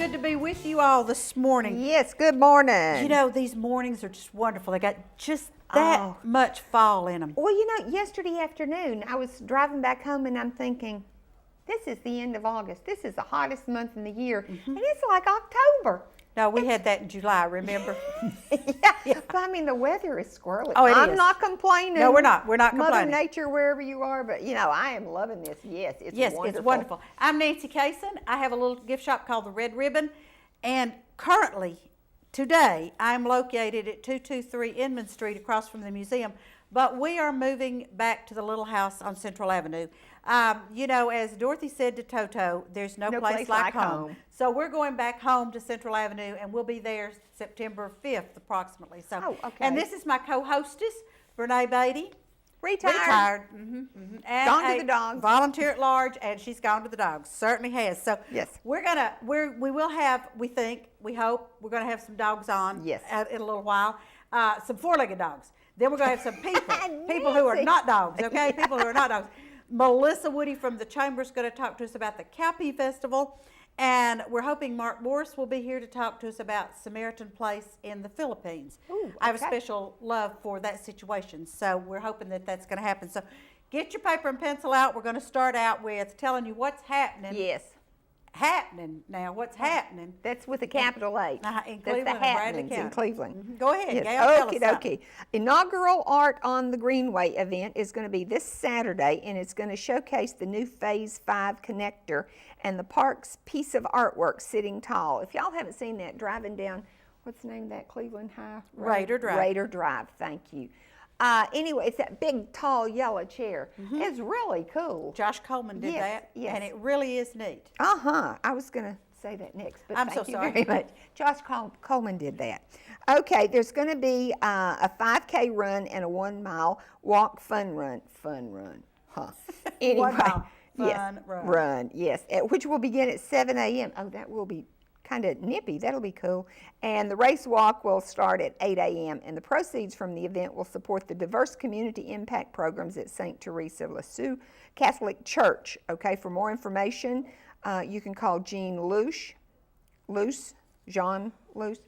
good to be with you all this morning. Yes, good morning. You know, these mornings are just wonderful. They got just that much fall in them. Well, you know, yesterday afternoon I was driving back home and I'm thinking, this is the end of August. This is the hottest month in the year. And it's like October. No, we had that in July, remember? Yeah. But I mean, the weather is squirrely. Oh, it I'm is. not complaining. No, we're not. We're not complaining. Mother Nature, wherever you are, but you know, I am loving this. Yes, it's wonderful. It's wonderful. I'm Nancy Kaysen. I have a little gift shop called the Red Ribbon, and currently, today, I'm located at 223 Inman Street across from the museum, but we are moving back to the little house on Central Avenue. You know, as Dorothy said to Toto, there's no place like home. So we're going back home to Central Avenue, and we'll be there September 5th approximately. So, okay. And this is my co-hostess, Brene Beatty. Retired. And Gone to the dogs. Volunteer at large, and she's gone to the dogs. Certainly has. So yes, we will have, we hope, we're gonna have some dogs on. Yes. In a little while. Some four-legged dogs. Then we're gonna have some people who are not dogs. Okay, people who are not dogs. Melissa Woody from the Chamber is going to talk to us about the Cowpea Festival, and we're hoping Mark Morris will be here to talk to us about Samaritan Place in the Philippines. Ooh, okay. I have a special love for that situation, so we're hoping that that's going to happen. So get your paper and pencil out. We're going to start out with telling you what's happening. Yes. Happening now. What's happening? That's with a capital H. In Cleveland, That's the and happenings Bradley in Cleveland. Go ahead, yes. Gail. Tell us something. Okay. Inaugural Art on the Greenway event is going to be this Saturday, and it's going to showcase the new Phase 5 connector and the park's piece of artwork, Sitting Tall. If y'all haven't seen that, driving down, what's the name of that Cleveland High? Raider Drive. Raider Drive, thank you. Anyway, it's that big, tall, yellow chair. It's really cool. Josh Coleman did that, and it really is neat. I was going to say that next, but I'm thank so you sorry. very much. Josh Coleman did that. Okay, there's going to be a 5K run and a 1 mile walk fun run. Anyway, 1 mile yes, run. yes, which will begin at 7 a.m. Oh, that will be kind of nippy. That'll be cool. And the race walk will start at 8 a.m. and the proceeds from the event will support the diverse community impact programs at St. Teresa of Lisieux Catholic Church. Okay, for more information, you can call Jean Jean Luce.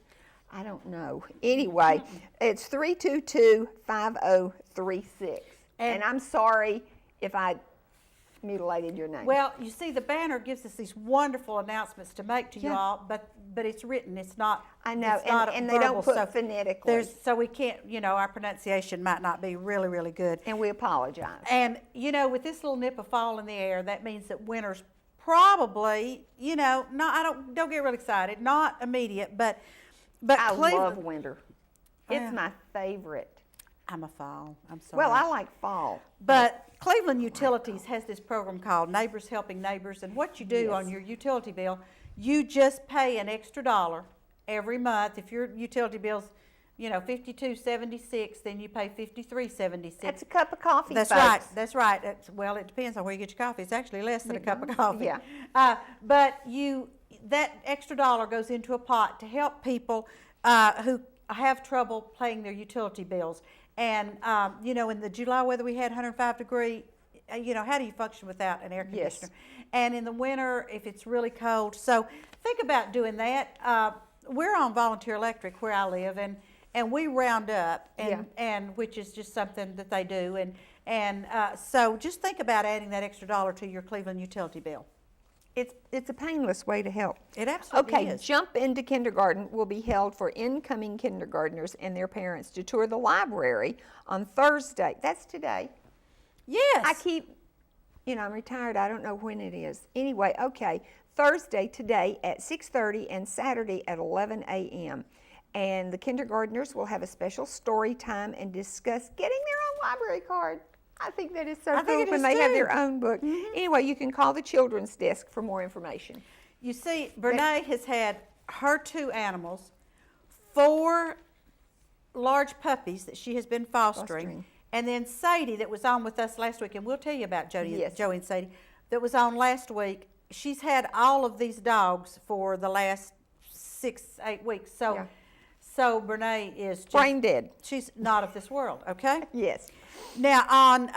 I don't know. Anyway, it's 322-5036. And I'm sorry if I mutilated your name. Well, you see, the banner gives us these wonderful announcements to make to you all, but it's written. It's not. I know, it's not and they verbal, don't put so phonetically. So we can't. You know, our pronunciation might not be really, really good. And we apologize. And you know, with this little nip of fall in the air, that means that winter's probably. You know, don't get really excited. Not immediate, but I Cleveland, love winter. It's my favorite. I'm a fall. I'm sorry. Well, I like fall. But Cleveland Utilities has this program called Neighbors Helping Neighbors, and what you do on your utility bill, you just pay an extra $1 every month. If your utility bill's, you know, $52.76, then you pay $53.76. That's a cup of coffee. That's folks. right. That's right. Well, it depends on where you get your coffee. It's actually less than a cup of coffee. Yeah. But that extra $1 goes into a pot to help people who have trouble paying their utility bills. And, you know, in the July weather we had 105 degree, you know, how do you function without an air conditioner? Yes. And in the winter, if it's really cold. So think about doing that. We're on Volunteer Electric where I live, and we round up, and which is just something that they do. And so just think about adding that extra $1 to your Cleveland utility bill. It's a painless way to help. It absolutely is. Okay, Jump into Kindergarten will be held for incoming kindergartners and their parents to tour the library on Thursday. That's today. Yes. I'm retired. I don't know when it is. Anyway, okay, Thursday today at 6:30 and Saturday at 11 a.m. And the kindergartners will have a special story time and discuss getting their own library card. I think that is so cool when they have their own book. Anyway, you can call the children's desk for more information. You see, Brene has had her 2 animals, 4 large puppies that she has been fostering. And then Sadie that was on with us last week, and we'll tell you about Joey and Sadie, that was on last week. She's had all of these dogs for the last 6-8 weeks. So Brene is just brain dead. She's not of this world, okay? Yes. Now, on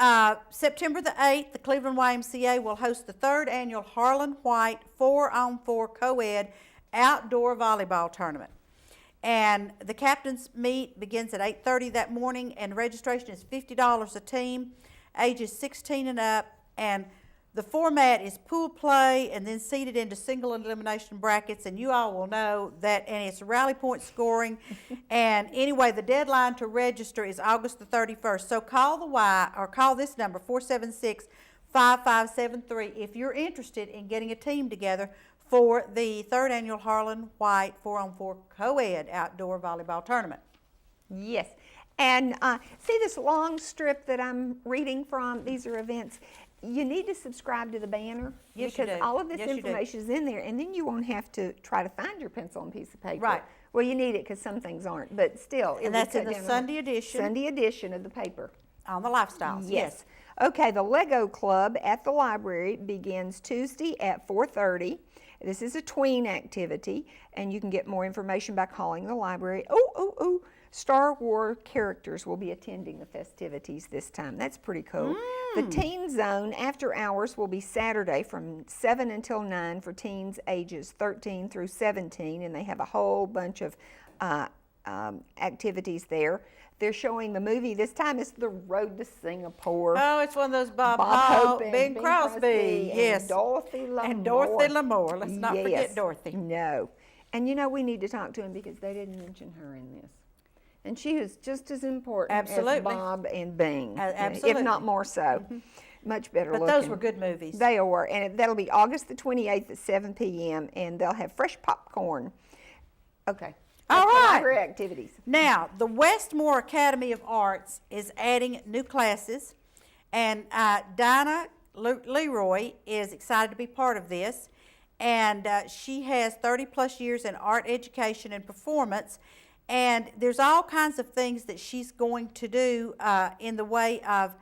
September the 8th, the Cleveland YMCA will host the 3rd annual Harlan White 4-on-4 co-ed outdoor volleyball tournament. And the captain's meet begins at 8:30 that morning, and registration is $50 a team, ages 16 and up, and the format is pool play and then seeded into single elimination brackets, and you all will know that, and it's rally point scoring. And anyway, the deadline to register is August the 31st. So call the Y, or call this number, 476-5573, if you're interested in getting a team together for the 3rd annual Harlan White 4-on-4 co-ed outdoor volleyball tournament. Yes. And see this long strip that I'm reading from? These are events. You need to subscribe to the banner, Yes, you because do. all of this Yes, you do. information is in there, and then you won't have to try to find your pencil and piece of paper. Right. Well, you need it because some things aren't, but still. And that's in the Sunday edition. Sunday edition of the paper. On the lifestyles. Yes. Okay, the Lego Club at the library begins Tuesday at 4:30. This is a tween activity, and you can get more information by calling the library. Star Wars characters will be attending the festivities this time. That's pretty cool. The Teen Zone after hours will be Saturday from 7 until 9 for teens ages 13 through 17, and they have a whole bunch of activities there. They're showing the movie. This time it's The Road to Singapore. Oh, it's one of those Bob Hope Hope, and Bing Crosby. Yes. And Dorothy Lamour. And Dorothy Lamour. Let's not forget Yes. Dorothy. No. And you know, we need to talk to him because they didn't mention her in this. And she is just as important Absolutely. as Bob and Bing. Absolutely. If not more so. Much better But looking. those were good movies. They were. And that'll be August the 28th at 7 p.m. And they'll have fresh popcorn. Okay. All That's the right. library activities. Now, the Westmore Academy of Arts is adding new classes, and Dinah Leroy is excited to be part of this, and she has 30 plus years in art education and performance, and there's all kinds of things that she's going to do in the way of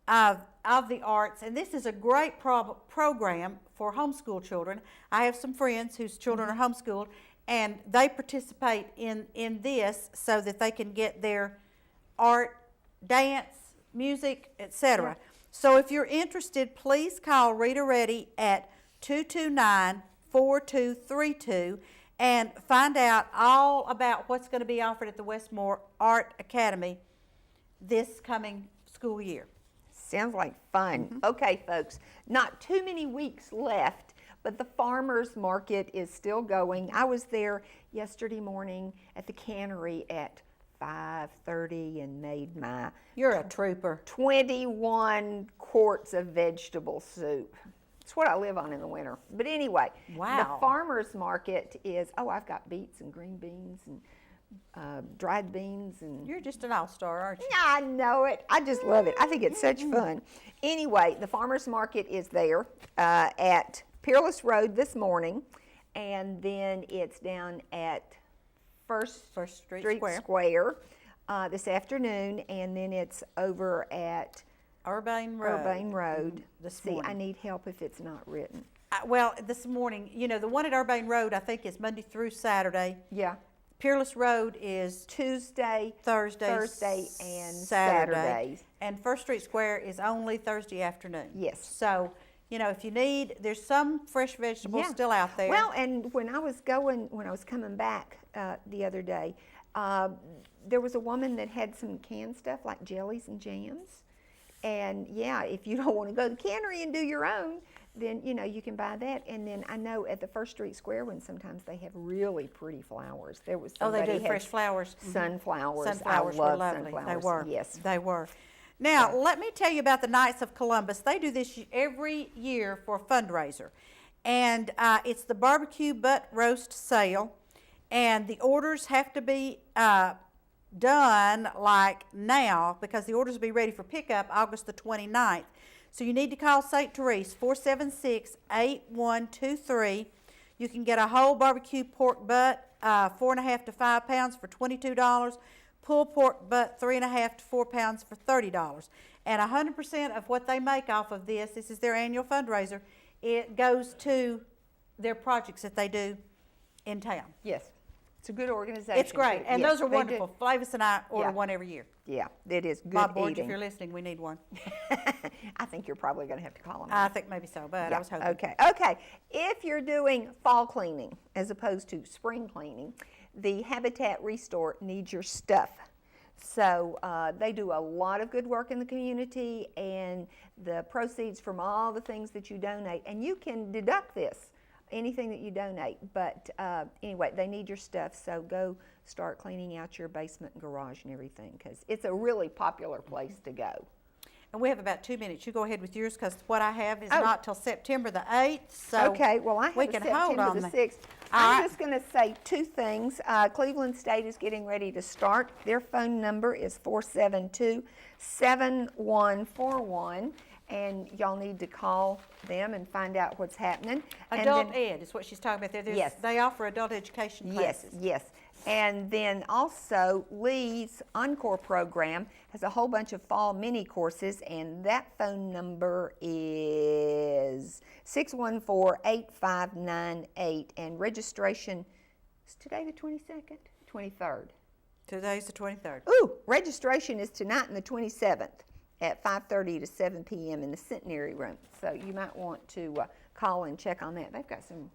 the arts, and this is a great program for homeschool children. I have some friends whose children are homeschooled, and they participate in this so that they can get their art, dance, music, etc. So if you're interested, please call Rita Reddy at 229-4232 and find out all about what's going to be offered at the Westmore Art Academy this coming school year. Sounds like fun. Okay, folks, not too many weeks left, but the farmers market is still going. I was there yesterday morning at the cannery at 5:30 and made my You're a trooper. 21 quarts of vegetable soup. It's what I live on in the winter. But anyway, Wow. the farmers market is, I've got beets and green beans and dried beans and You're just an all-star, aren't you? I know it. I just love it. I think it's such fun. Anyway, the farmers market is there at Peerless Road this morning, and then it's down at First Street Square this afternoon, and then it's over at Urbane Road. This See, morning. I need help if it's not written. Well, this morning, you know, the one at Urbane Road, I think, is Monday through Saturday. Yeah. Peerless Road is Tuesday, Thursday, and Saturday. Saturdays. And First Street Square is only Thursday afternoon. Yes. So, you know, if you need, there's some fresh vegetables Yeah. still out there. Well, and when I was coming back the other day, there was a woman that had some canned stuff like jellies and jams. And yeah, if you don't want to go to the cannery and do your own, then, you know, you can buy that. And then I know at the First Street Square one, sometimes they have really pretty flowers. There was they somebody do had fresh flowers. sunflowers. Sunflowers I love were lovely. sunflowers. They were. Yes. They were. Now, let me tell you about the Knights of Columbus. They do this every year for a fundraiser. And it's the barbecue butt roast sale. And the orders have to be done like now, because the orders will be ready for pickup August the 29th. So you need to call St. Therese, 476-8123. You can get a whole barbecue pork butt, 4.5 to 5 pounds for $22. Pulled pork butt, 3.5 to 4 pounds for $30. And 100% of what they make off of this is their annual fundraiser, it goes to their projects that they do in town. Yes. It's a good organization. It's great, and Yes, those are they do. wonderful. Flavis and I order Yeah. one every year. Yeah, it is good Bob Borge, if eating. you're listening, we need one. I think you're probably going to have to call them. I think maybe so, but I was hoping. Okay, okay. If you're doing fall cleaning as opposed to spring cleaning, the Habitat Restore needs your stuff. So they do a lot of good work in the community, and the proceeds from all the things that you donate, and you can deduct this, anything that you donate. But anyway, they need your stuff, so go start cleaning out your basement and garage and everything, because it's a really popular place to go. And we have about 2 minutes. You go ahead with yours, because what I have is not till September the 8th. So Okay, well, I we have can September hold on the that. 6th. All I'm right. just going to say two things. Cleveland State is getting ready to start. Their phone number is 472-7141, and y'all need to call them and find out what's happening. And Adult then- Ed is what she's talking about there. Yes. They offer adult education Yes, classes. yes. And then also Lee's Encore program has a whole bunch of fall mini courses, and that phone number is 614-8598, and registration is today the 22nd, 23rd. Today's the 23rd. Ooh, registration is tonight and the 27th at 5:30 to 7 p.m. in the Centenary Room. So you might want to call and check on that. They've got some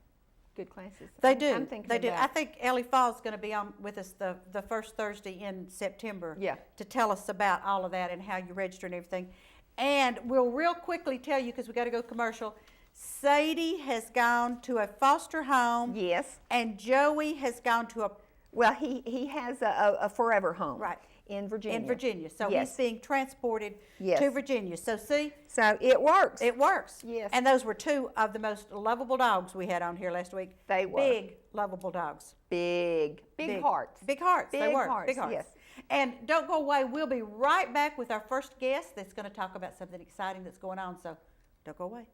good classes. They I'm do. thinking They do. about- I think Ellie Fall's going to be on with us the first Thursday in September. Yeah. To tell us about all of that and how you register and everything. And we'll real quickly tell you, because we got to go commercial. Sadie has gone to a foster home. Yes. And Joey has gone to a Well, he has a forever home. Right. In Virginia. in Virginia. So Yes. he's being transported Yes. to Virginia. So see, So it works. it works. Yes. And those were two of the most lovable dogs we had on here last week. They were. Big, lovable dogs. Big hearts. Big hearts. They Big were. hearts, Big hearts. yes. And don't go away. We'll be right back with our first guest that's going to talk about something exciting that's going on. So don't go away.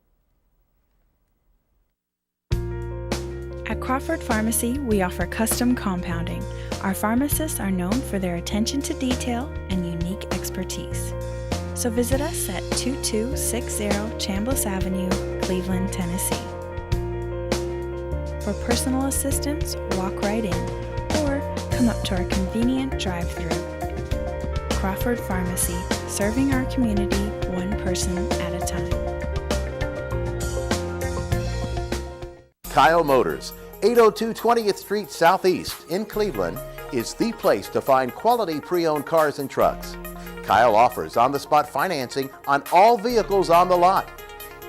At Crawford Pharmacy, we offer custom compounding. Our pharmacists are known for their attention to detail and unique expertise. So visit us at 2260 Chambliss Avenue, Cleveland, Tennessee. For personal assistance, walk right in or come up to our convenient drive-thru. Crawford Pharmacy, serving our community one person at a time. Kyle Motors, 802 20th Street Southeast in Cleveland, is the place to find quality pre-owned cars and trucks. Kyle offers on-the-spot financing on all vehicles on the lot.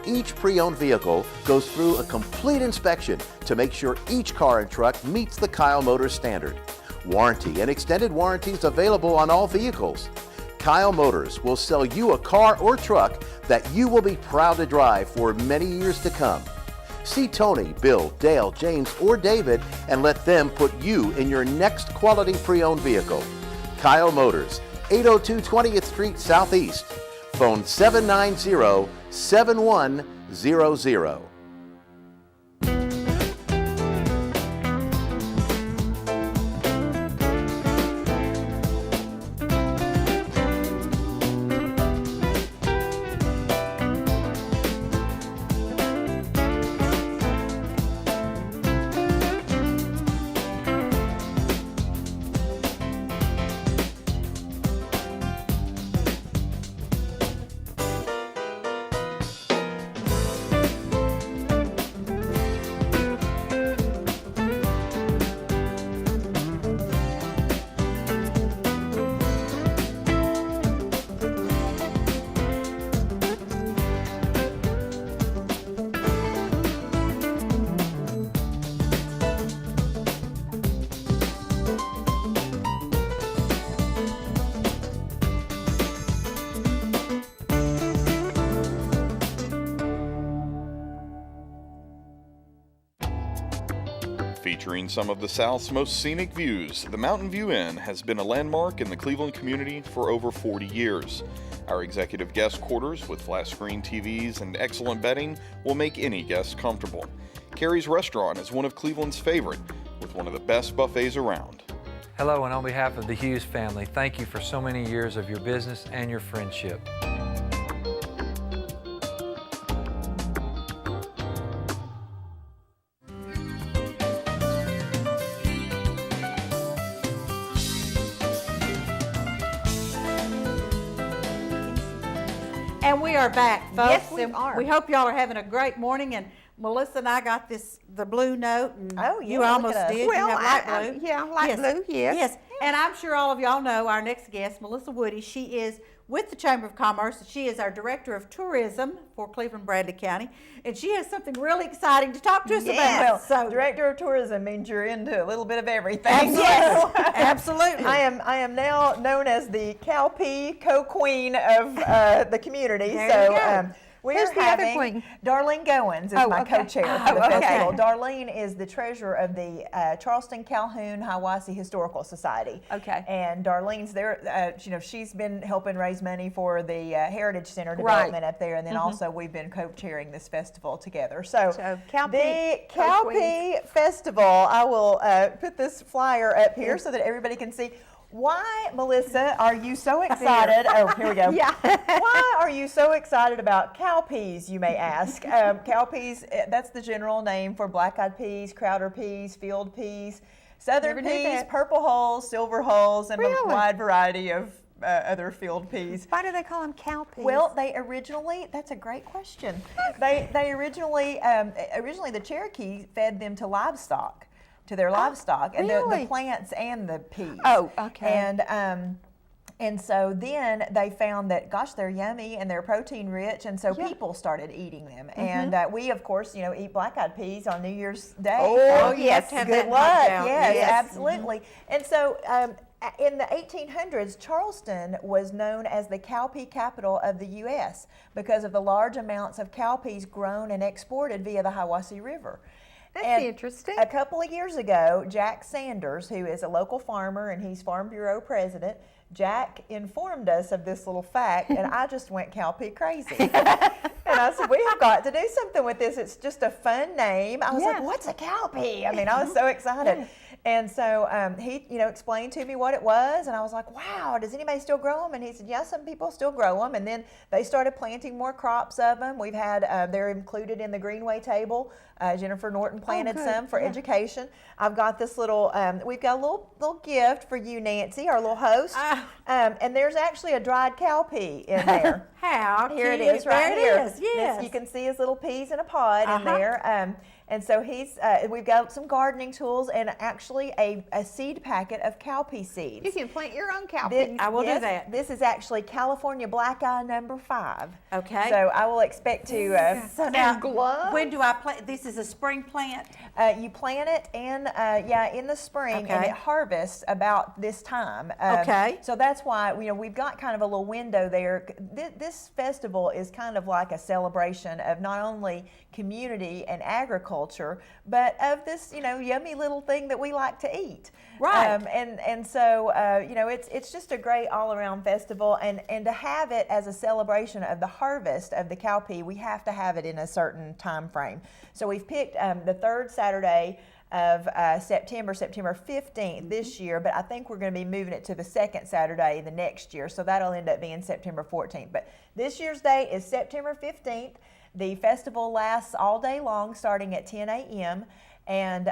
Each pre-owned vehicle goes through a complete inspection to make sure each car and truck meets the Kyle Motors standard. Warranty and extended warranties available on all vehicles. Kyle Motors will sell you a car or truck that you will be proud to drive for many years to come. See Tony, Bill, Dale, James, or David and let them put you in your next quality pre-owned vehicle. Kyle Motors, 802 20th Street Southeast. Phone 790-7100. Featuring some of the South's most scenic views, the Mountain View Inn has been a landmark in the Cleveland community for over 40 years. Our executive guest quarters with flat screen TVs and excellent bedding will make any guest comfortable. Carrie's Restaurant is one of Cleveland's favorite, with one of the best buffets around. Hello, and on behalf of the Hughes family, thank you for so many years of your business and your friendship. And we are back, folks. Yes, we and are. We hope y'all are having a great morning. And Melissa and I got the blue note. And Oh, yeah, you look almost at us. did. Well, you have light blue. yeah, light blue, yes. Yes. And I'm sure all of y'all know our next guest, Melissa Woody. She is with the Chamber of Commerce. She is our Director of Tourism for Cleveland-Bradley County. And she has something really exciting to talk to us Well, about. Director of Tourism means you're into a little bit of everything. Yes, absolutely. I am now known as the Cowpea co-queen of the community. There you go. We're Who's the other having queen? Darlene Goins is Oh, my okay. co-chair Oh, for the okay. festival. Darlene is the treasurer of the Charleston Calhoun Hiwassee Historical Society. Okay. And Darlene's there. She's been helping raise money for the Heritage Center Right. development up there, and then also we've been co-chairing this festival together. So Cowpea the co-queens. Cowpea Festival. I will put this flyer up here so that everybody can see. Why, Melissa, are you so excited? Oh, here we go. Yeah. Why are you so excited about cowpeas, you may ask? Cowpeas, that's the general name for black-eyed peas, crowder peas, field peas, southern Never knew peas, that. purple hulls, silver hulls, and a Really? wide variety of other field peas. Why do they call them cow peas? Well, that's a great question. They originally the Cherokee fed them to livestock, to their livestock, and really? the plants and the peas. Oh, okay. And so then they found that, gosh, they're yummy and they're protein rich, and so people started eating them. And we, of course, eat black-eyed peas on New Year's Day. Oh, you have to have Good that luck. knocked out. Yes, Yes. absolutely. And so in the 1800s, Charleston was known as the cowpea capital of the U.S. because of the large amounts of cowpeas grown and exported via the Hiwassee River. That's interesting. A couple of years ago, Jack Sanders, who is a local farmer and he's Farm Bureau president, Jack informed us of this little fact, and I just went cowpea crazy. And I said, we have got to do something with this. It's just a fun name. I was like, what's a cowpea? I mean, I was so excited. And so he, explained to me what it was, and I was like, wow, does anybody still grow them? And he said, yeah, some people still grow them. And then they started planting more crops of them. We've had, they're included in the Greenway table. Jennifer Norton planted some for education. I've got this little, we've got a little gift for you, Nancy, our little host. And there's actually a dried cowpea in there. How Here it cute. is, right there here. It is. Yes. You can see his little peas in a pod in there. And so we've got some gardening tools and actually a seed packet of cowpea seeds. You can plant your own cowpeas. I will do that. This is actually California Black Eye number 5. Okay. So I will expect to. So now, when do I plant? This is a spring plant. You plant it in the spring, and Okay. it harvests about this time. Okay. So that's why we've got kind of a little window there. This festival is kind of like a celebration of not only community and agriculture, but of this yummy little thing that we like to eat. Right. And so it's just a great all around festival, and to have it as a celebration of the harvest of the cowpea, we have to have it in a certain time frame. So we've picked the third Saturday of September 15th this year, but I think we're going to be moving it to the second Saturday the next year, so that'll end up being September 14th. But this year's date is September 15th. The festival lasts all day long, starting at 10 a.m. And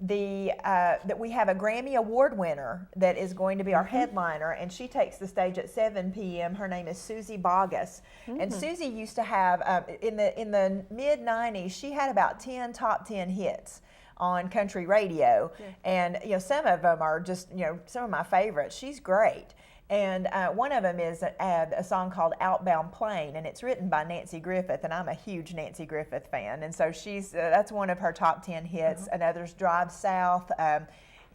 that we have a Grammy Award winner that is going to be our headliner, and she takes the stage at 7 p.m. Her name is Susie Bogus, and Susie used to have in the mid 90s. She had about 10 top 10 hits on country radio, and some of them are just some of my favorites. She's great. And one of them is a song called Outbound Plain, and it's written by Nancy Griffith, and I'm a huge Nancy Griffith fan. And so that's one of her top 10 hits. Another's Drive South,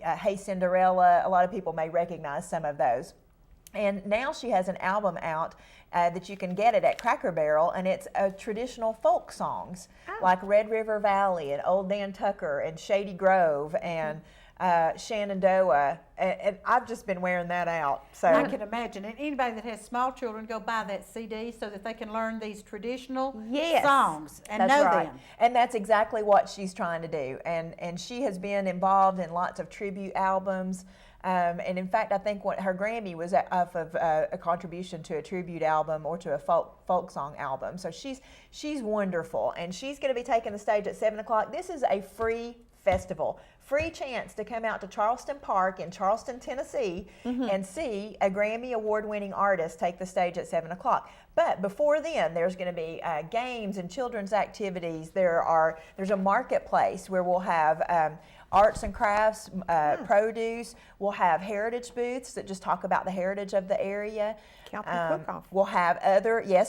Hey Cinderella. A lot of people may recognize some of those. And now she has an album out that you can get it at Cracker Barrel, and it's traditional folk songs like Red River Valley and Old Dan Tucker and Shady Grove and Shenandoah, and I've just been wearing that out. So I can imagine. And anybody that has small children, go buy that CD so that they can learn these traditional songs and that's know right. them. And that's exactly what she's trying to do. And she has been involved in lots of tribute albums. And in fact, I think her Grammy was off of a contribution to a tribute album or to a folk song album. So she's wonderful, and she's going to be taking the stage at 7 o'clock. This is a free Festival. Free chance to come out to Charleston Park in Charleston, Tennessee, and see a Grammy Award-winning artist take the stage at 7 o'clock. But before then, there's going to be games and children's activities. There's a marketplace where we'll have arts and crafts, produce. We'll have heritage booths that just talk about the heritage of the area. Cowpea Cook-Off. We'll have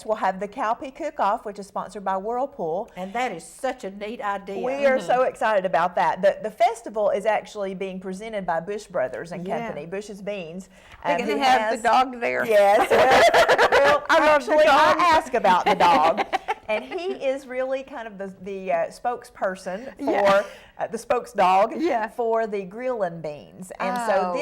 we'll have the Cowpea Cook-Off, which is sponsored by Whirlpool. And that is such a neat idea. We are so excited about that. The festival is actually being presented by Bush Brothers and Company, Bush's Beans. They're going to have the dog there. Yes. Well, I love the actually, dog. I asked about the dog. And he is really kind of the spokesperson for the spokesdog for the grillin' beans. And so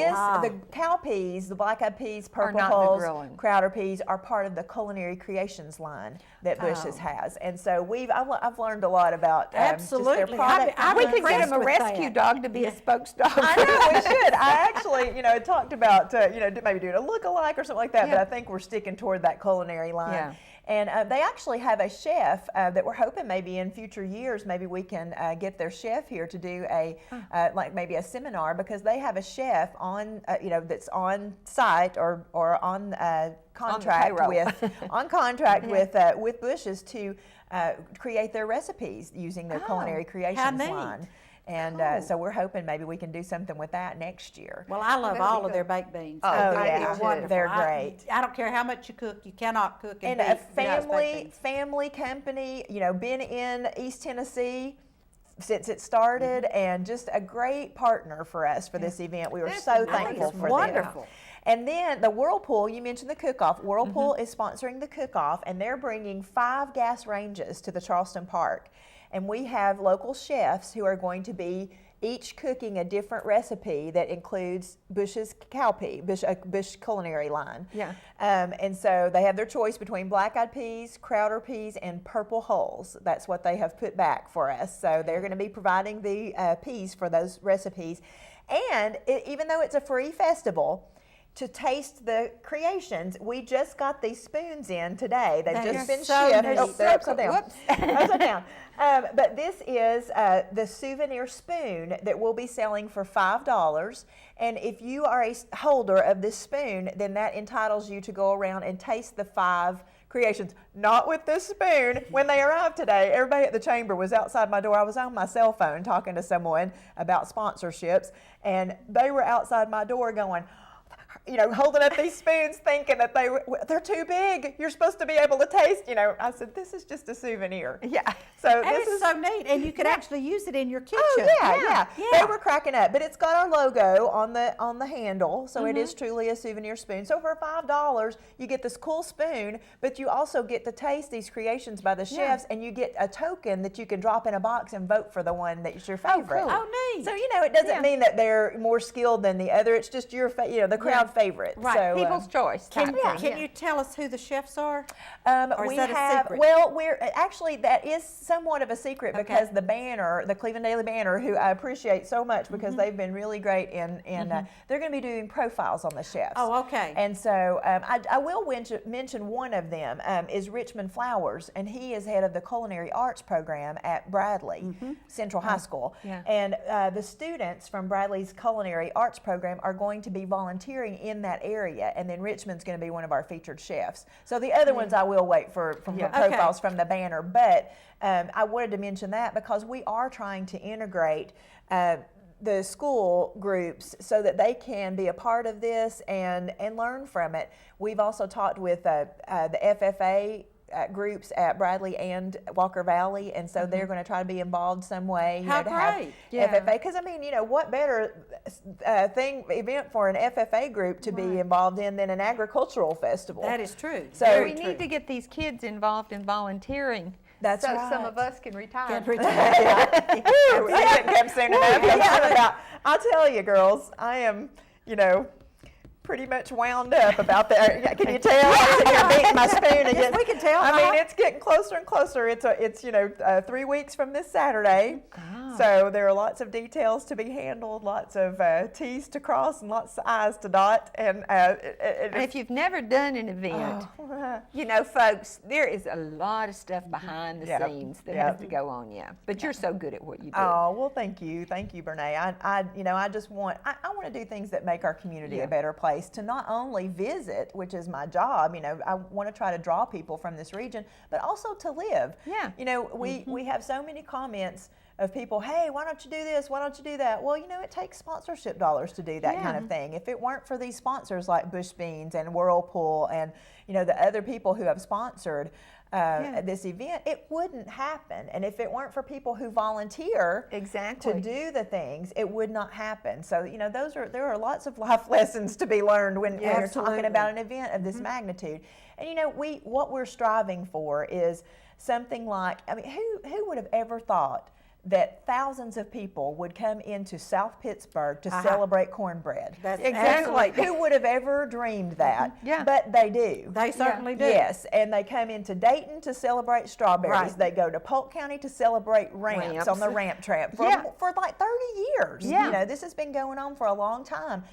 the cowpeas, the black-eyed peas, purple hulls, crowder peas are part of the culinary creations line that Bush's has. And so I've learned a lot about just their product. We could get him a rescue dog to be a spokesdog. I know, we should. I actually, talked about, maybe doing a look-alike or something like that, but I think we're sticking toward that culinary line. Yeah. And they actually have a chef that we're hoping maybe in future years, maybe we can get their chef here to do maybe a seminar, because they have a chef on, that's on site or on contract with Bush's to create their recipes using their culinary creations line. And so we're hoping maybe we can do something with that next year. Well, I love all of their baked beans. Oh, yeah, they're wonderful. They're great. I don't care how much you cook, you cannot cook and a family company, been in East Tennessee since it started, and just a great partner for us for this event. We were so thankful for wonderful. them. And then the Whirlpool, you mentioned the cook-off. Whirlpool is sponsoring the cook-off, and they're bringing 5 gas ranges to the Charleston Park. And we have local chefs who are going to be each cooking a different recipe that includes Bush's cowpea, Bush culinary line. Yeah. And so they have their choice between black-eyed peas, crowder peas, and purple hulls. That's what they have put back for us. So they're going to be providing the peas for those recipes. And even though it's a free festival, to taste the creations, we just got these spoons in today. They've just been shipped. Neat. Oh, they're upside down. Whoops. Upside down. But this is the souvenir spoon that we'll be selling for $5. And if you are a holder of this spoon, then that entitles you to go around and taste the 5 creations. Not with this spoon. When they arrived today, everybody at the chamber was outside my door. I was on my cell phone talking to someone about sponsorships, and they were outside my door going, holding up these spoons thinking that they're too big. You're supposed to be able to taste, I said, this is just a souvenir. Yeah. So this is so neat, and you could actually use it in your kitchen. Oh, yeah. They were cracking up, but it's got our logo on the handle, so it is truly a souvenir spoon. So for $5, you get this cool spoon, but you also get to taste these creations by the chefs, and you get a token that you can drop in a box and vote for the one that's your favorite. Oh, neat. So, it doesn't mean that they're more skilled than the other. It's just the crowd favorite. Right. So, people's choice. Can you tell us who the chefs are? Or we is that a secret? Well, that is somewhat of a secret, because the Banner, the Cleveland Daily Banner, who I appreciate so much because they've been really great in they're going to be doing profiles on the chefs. Oh, okay. And so I will mention one of them is Richmond Flowers, and he is head of the Culinary Arts program at Bradley Central High School. Yeah. And the students from Bradley's Culinary Arts program are going to be volunteering in that area, and then Richmond's going to be one of our featured chefs. So the other ones I will wait for profiles from the Banner, but I wanted to mention that because we are trying to integrate the school groups so that they can be a part of this and learn from it. We've also talked with the FFA groups at Bradley and Walker Valley, and so they're going to try to be involved some way. How to great. have FFA, because what better event for an FFA group to be involved in than an agricultural festival? That is true. So we need to get these kids involved in volunteering. That's so right. some of us can retire. That didn't come soon enough. I'll tell you, girls, I am, pretty much wound up about that. Can you tell? I'm beating my spoon again. Yes, we can tell. I mean, it's getting closer and closer. It's 3 weeks from this Saturday. So there are lots of details to be handled, lots of T's to cross and lots of I's to dot. And if you've never done an event, you know, folks, there is a lot of stuff behind the scenes that has to go on, But you're so good at what you do. Oh, well, thank you, Bernay. I just want to do things that make our community a better place to not only visit, which is my job. You know, I want to try to draw people from this region, but also to live. Yeah. You know, we have so many comments of people, hey, why don't you do this? Why don't you do that? Well, you know, it takes sponsorship dollars to do that kind of thing. If it weren't for these sponsors like Bush Beans and Whirlpool and, you know, the other people who have sponsored this event, it wouldn't happen. And if it weren't for people who volunteer to do the things, it would not happen. So, you know, there are lots of life lessons to be learned when you're talking about an event of this magnitude. And, you know, what we're striving for is something like, I mean, who would have ever thought that thousands of people would come into South Pittsburgh to celebrate cornbread? That's exactly. Who would have ever dreamed that? But they do. They certainly do. Yes, and they come into Dayton to celebrate strawberries. Right. They go to Polk County to celebrate ramps on the ramp track for like 30 years. You know, this has been going on for a long time.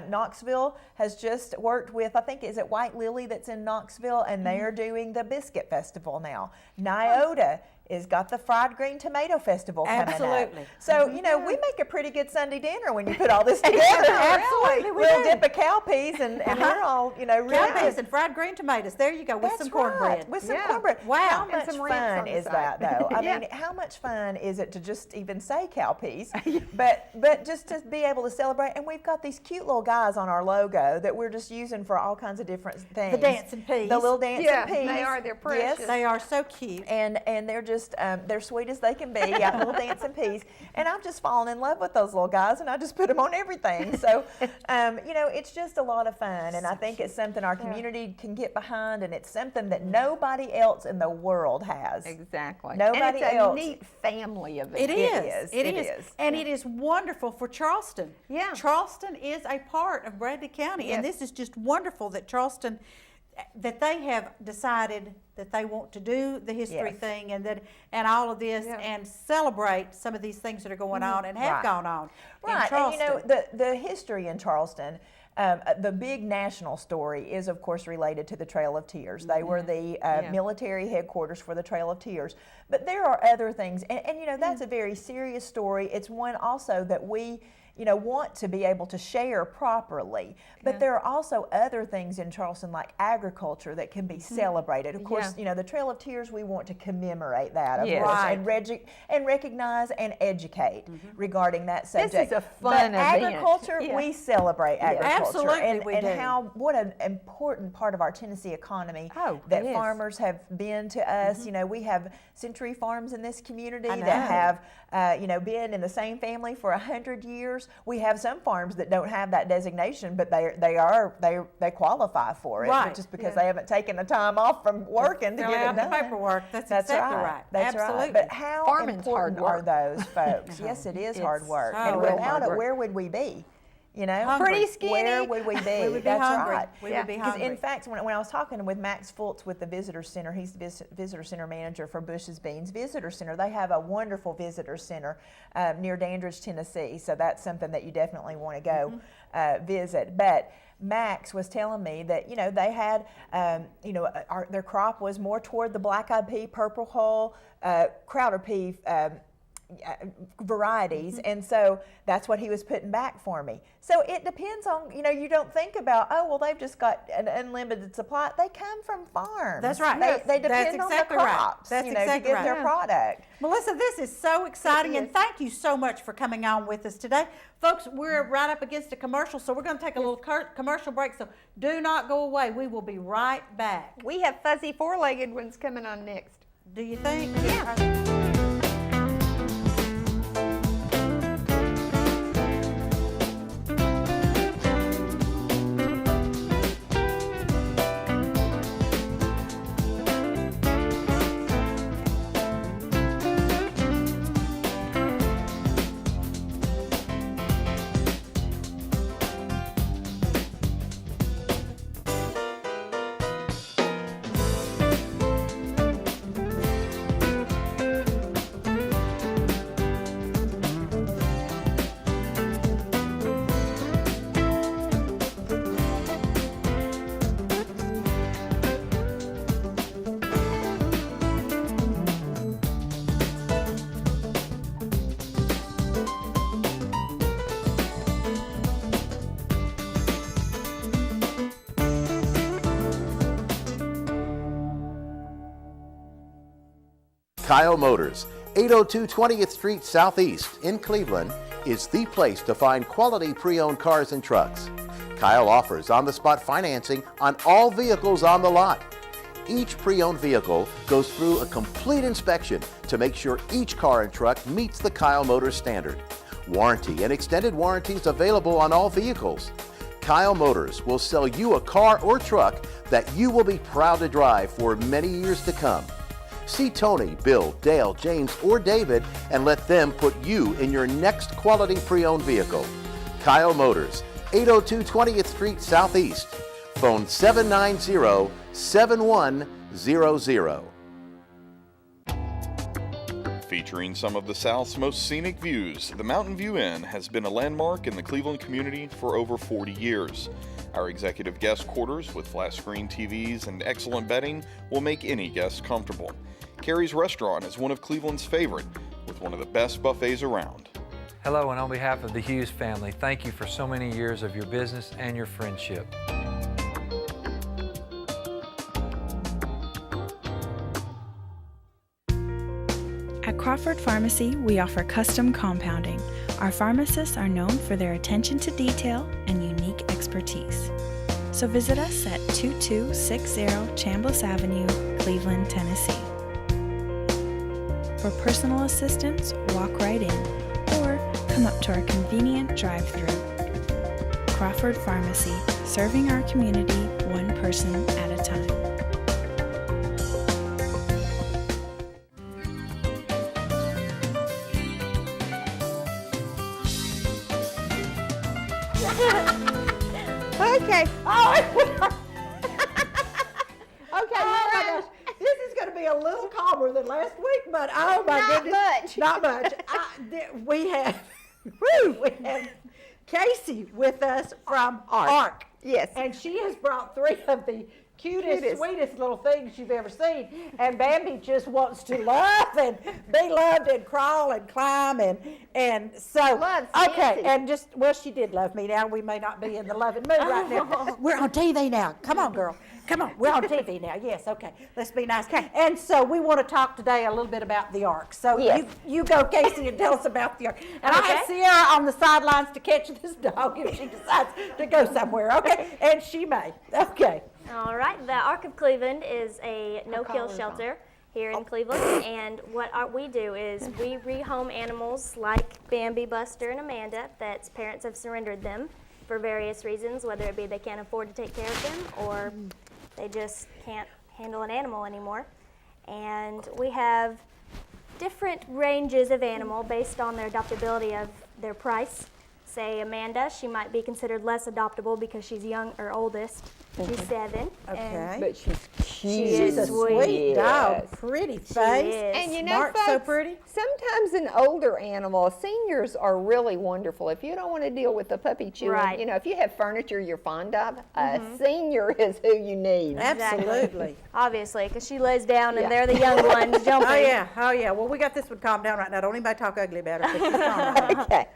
Knoxville has just worked with, I think, is it White Lily that's in Knoxville, and they are doing the Biscuit Festival now. Nyota is got the Fried Green Tomato Festival coming up. So, you know, we make a pretty good Sunday dinner when you put all this together. Absolutely, we we'll do. dip a cow peas and we're all, you know, really Cow peas and fried green tomatoes. There you go, with some cornbread. With some cornbread. Wow. How And much some ranch fun on the is side. that, though? I mean, how much fun is it to just even say cow peas, but just to be able to celebrate? And we've got these cute little guys on our logo that we're just using for all kinds of different things. The dancing peas. The little dancing peas. they are. They're precious. Yes. They are so cute. And they're just they're sweet as they can be. Got little dancing peas, and I've just fallen in love with those little guys, and I just put them on everything. So, you know, it's just a lot of fun, and I think it's something our community can get behind, and it's something that nobody else in the world has. Exactly. Nobody and it's else. a neat family event. It is. It It is. is. And it is wonderful for Charleston. Yeah. Charleston is a part of Bradley County, and this is just wonderful that Charleston, that they have decided that they want to do the history thing and all of this and celebrate some of these things that are going on and have gone on in Charleston. And you know, the history in Charleston, the big national story is, of course, related to the Trail of Tears. They were the military headquarters for the Trail of Tears. But there are other things, and you know, that's a very serious story. It's one also that we, you know, want to be able to share properly. But there are also other things in Charleston, like agriculture, that can be celebrated. Of course, you know, the Trail of Tears, we want to commemorate that, of course, and recognize and educate regarding that subject. This is a fun but event. agriculture, we celebrate agriculture. Absolutely, we do. How, what an important part of our Tennessee economy that farmers have been to us. You know, we have Century Farms in this community that have, you know, been in the same family for 100 years. We have some farms that don't have that designation, but they qualify for it, just because they haven't taken the time off from working to get it done. The paperwork. That's exactly right. That's Absolutely. right. But how Farming's important hard are work. those folks? Yes, it is hard work. so And real without hard it, work. where would we be? You know, Hungry. Pretty skinny. Where would we be? We would be That's hungry. right. We would be 'Cause hungry. in fact, when I was talking with Max Fultz with the Visitor Center, he's the Visitor Center manager for Bush's Beans Visitor Center. They have a wonderful visitor center near Dandridge, Tennessee. So that's something that you definitely want to go visit. But Max was telling me that, you know, they had, you know, their crop was more toward the black-eyed pea, purple hull, Crowder pea varieties, and so that's what he was putting back for me. So it depends on, you know, you don't think about, oh, well, they've just got an unlimited supply. They come from farms. That's right. They depend That's on the exactly right. crops, That's you know, exactly to get right. their product. Melissa, this is so exciting, and thank you so much for coming on with us today. Folks, we're right up against a commercial, so we're going to take a little commercial break, so do not go away. We will be right back. We have fuzzy four-legged ones coming on next. Do you think? Yeah. Kyle Motors, 802 20th Street Southeast in Cleveland, is the place to find quality pre-owned cars and trucks. Kyle offers on-the-spot financing on all vehicles on the lot. Each pre-owned vehicle goes through a complete inspection to make sure each car and truck meets the Kyle Motors standard. Warranty and extended warranties available on all vehicles. Kyle Motors will sell you a car or truck that you will be proud to drive for many years to come. See Tony, Bill, Dale, James, or David and let them put you in your next quality pre-owned vehicle. Kyle Motors, 802 20th Street Southeast. Phone 790-7100. Featuring some of the South's most scenic views, the Mountain View Inn has been a landmark in the Cleveland community for over 40 years. Our executive guest quarters with flat screen TVs and excellent bedding will make any guest comfortable. Carrie's Restaurant is one of Cleveland's favorite, with one of the best buffets around. Hello, and on behalf of the Hughes family, thank you for so many years of your business and your friendship. At Crawford Pharmacy, we offer custom compounding. Our pharmacists are known for their attention to detail and unique expertise. So visit us at 2260 Chambliss Avenue, Cleveland, Tennessee. For personal assistance, walk right in or come up to our convenient drive-thru. Crawford Pharmacy, serving our community one person at a time. Okay. Oh, okay, oh my gosh. This is going to be a little calmer than last week, but oh my goodness. Not much. We have Casey with us from ARC. Yes. And she has brought 3 of the cutest, sweetest little things you've ever seen. And Bambi just wants to love and be loved and crawl and climb and so. Loves okay, Nancy. and just, well, she did love me. Now we may not be in the loving mood right now. We're on TV now. Come on, girl. Come on, we're on TV now. Yes, okay. Let's be nice. Okay. And so we want to talk today a little bit about the ARC. So Yes. you go, Casey, and tell us about the ARC. And I have Sierra on the sidelines to catch this dog if she decides to go somewhere, okay? And she may. Okay. All right, the Arc of Cleveland is a no-kill shelter here in Cleveland, and what we do is we rehome animals like Bambi, Buster, and Amanda that's parents have surrendered them for various reasons, whether it be they can't afford to take care of them or they just can't handle an animal anymore. And we have different ranges of animal based on their adoptability of their price. Say Amanda, she might be considered less adoptable because she's young or oldest. She's 7. Okay. But she's cute. She's a sweet dog. Yes. Pretty She face. is. And you know, Smart, so folks, pretty. sometimes an older animal, seniors are really wonderful. If you don't want to deal with the puppy chewing, Right. you know, if you have furniture you're fond of, a senior is who you need. Absolutely. Obviously, because she lays down and Yeah. they're the young ones jumping. Oh yeah, oh yeah. Well, we got this one calmed down right now. Don't anybody talk ugly about her. 'Cause she's calm right now. Okay.